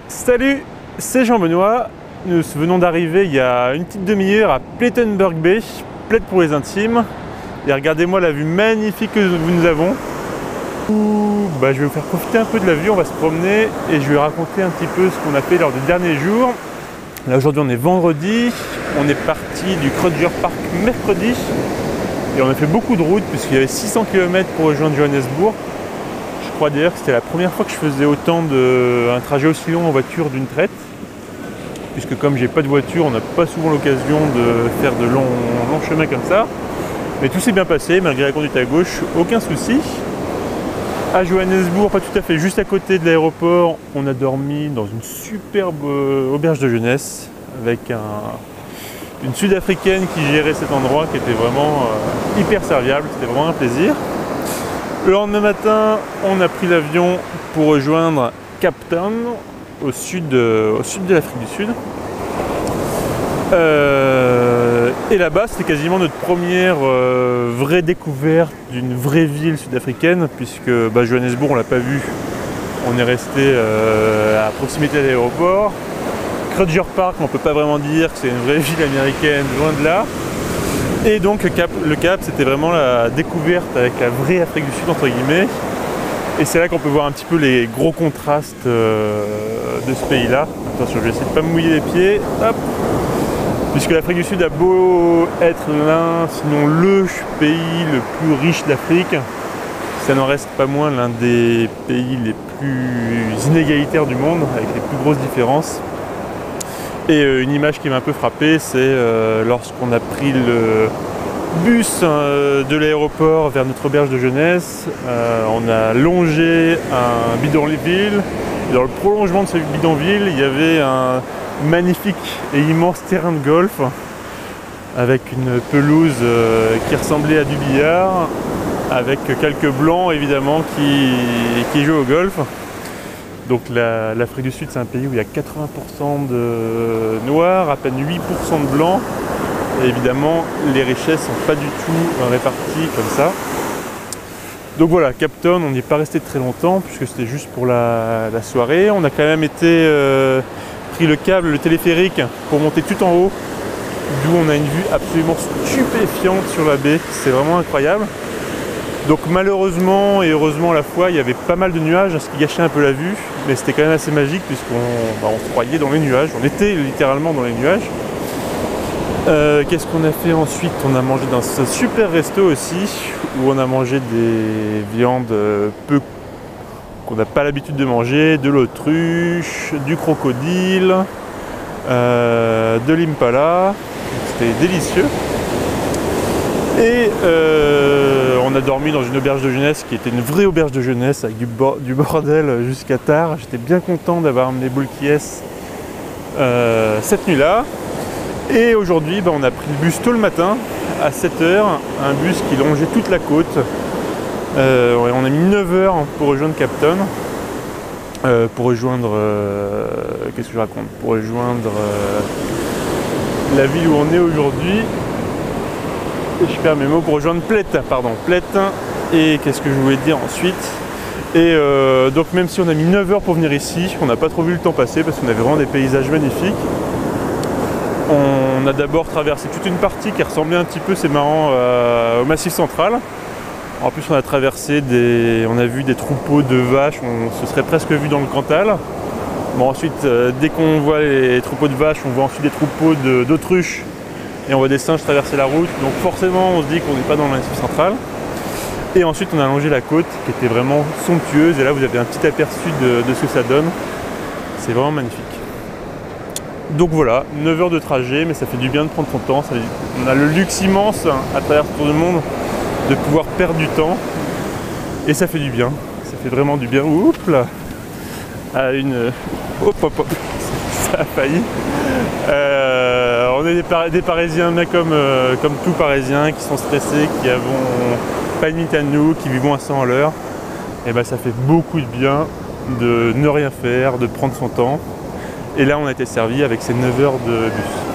Salut, c'est Jean-Benoît. Nous venons d'arriver il y a une petite demi-heure à Plettenberg Bay, Plett pour les intimes. Et regardez-moi la vue magnifique que nous avons. Je vais vous faire profiter un peu de la vue, on va se promener et je vais raconter un petit peu ce qu'on a fait lors des derniers jours. Là aujourd'hui on est vendredi, on est parti du Kruger Park mercredi et on a fait beaucoup de routes puisqu'il y avait 600 km pour rejoindre Johannesburg. Je crois d'ailleurs que c'était la première fois que je faisais un trajet aussi long en voiture d'une traite, puisque comme j'ai pas de voiture, on n'a pas souvent l'occasion de faire de longs chemins comme ça. Mais tout s'est bien passé, malgré la conduite à gauche, aucun souci. À Johannesburg, pas tout à fait, juste à côté de l'aéroport, on a dormi dans une superbe auberge de jeunesse avec une Sud-Africaine qui gérait cet endroit, qui était vraiment hyper serviable, c'était vraiment un plaisir. Le lendemain matin, on a pris l'avion pour rejoindre Cape Town, au sud de l'Afrique du Sud. Et là-bas, c'était quasiment notre première vraie découverte d'une vraie ville sud-africaine, puisque Johannesburg, on l'a pas vu. On est resté à proximité de l'aéroport. Kruger Park, on ne peut pas vraiment dire que c'est une vraie ville américaine, loin de là. Et donc le Cap, c'était vraiment la découverte avec la vraie Afrique du Sud, entre guillemets. Et c'est là qu'on peut voir un petit peu les gros contrastes de ce pays-là. Attention, je vais essayer de ne pas me mouiller les pieds. Hop. Puisque l'Afrique du Sud a beau être l'un, sinon le pays le plus riche d'Afrique, ça n'en reste pas moins l'un des pays les plus inégalitaires du monde, avec les plus grosses différences. Et une image qui m'a un peu frappé, c'est lorsqu'on a pris le bus de l'aéroport vers notre auberge de jeunesse, on a longé un bidonville, et dans le prolongement de ce bidonville, il y avait un magnifique et immense terrain de golf avec une pelouse qui ressemblait à du billard, avec quelques blancs évidemment qui jouent au golf. Donc l'Afrique du Sud, c'est un pays où il y a 80% de noirs, à peine 8% de blancs. Et évidemment, les richesses ne sont pas du tout réparties comme ça. Donc voilà, Cape Town, on n'y est pas resté très longtemps, puisque c'était juste pour la soirée. On a quand même pris le téléphérique, pour monter tout en haut, d'où on a une vue absolument stupéfiante sur la baie. C'est vraiment incroyable. Donc malheureusement et heureusement à la fois, il y avait pas mal de nuages, ce qui gâchait un peu la vue, mais c'était quand même assez magique puisqu'on se croyait dans les nuages, on était littéralement dans les nuages. Qu'est-ce qu'on a fait ensuite? On a mangé dans ce super resto aussi, où on a mangé des viandes qu'on n'a pas l'habitude de manger, de l'autruche, du crocodile, de l'impala, c'était délicieux. Et on a dormi dans une auberge de jeunesse qui était une vraie auberge de jeunesse avec du bordel jusqu'à tard. J'étais bien content d'avoir amené Boulkies cette nuit-là. Et aujourd'hui, on a pris le bus tôt le matin à 7 h, un bus qui longeait toute la côte. On a mis 9 h pour rejoindre Cape Town. Pour rejoindre... qu'est-ce que je raconte? Pour rejoindre la ville où on est aujourd'hui. Et je perds mes mots, pour rejoindre Plett, Plett. Et qu'est-ce que je voulais dire ensuite? Et donc même si on a mis 9 h pour venir ici, on n'a pas trop vu le temps passer parce qu'on avait vraiment des paysages magnifiques. On a d'abord traversé toute une partie qui ressemblait un petit peu, c'est marrant, au Massif central. En plus on a vu des troupeaux de vaches, on se serait presque vu dans le Cantal. Bon ensuite, dès qu'on voit les troupeaux de vaches, on voit ensuite des troupeaux d'autruches. Et on voit des singes traverser la route, donc forcément on se dit qu'on n'est pas dans le Massif central. Et ensuite on a longé la côte qui était vraiment somptueuse, et là vous avez un petit aperçu de ce que ça donne. C'est vraiment magnifique. Donc voilà, 9 h de trajet, mais ça fait du bien de prendre son temps. On a le luxe immense à travers tout le monde de pouvoir perdre du temps, et ça fait du bien, ça fait vraiment du bien. Oups là, hop, ça a failli. On est des Parisiens, bien comme tout Parisien, qui sont stressés, qui n'avons pas une minute à nous, qui vivons à 100 à l'heure. Et ça fait beaucoup de bien de ne rien faire, de prendre son temps. Et là, on a été servi avec ces 9 h de bus.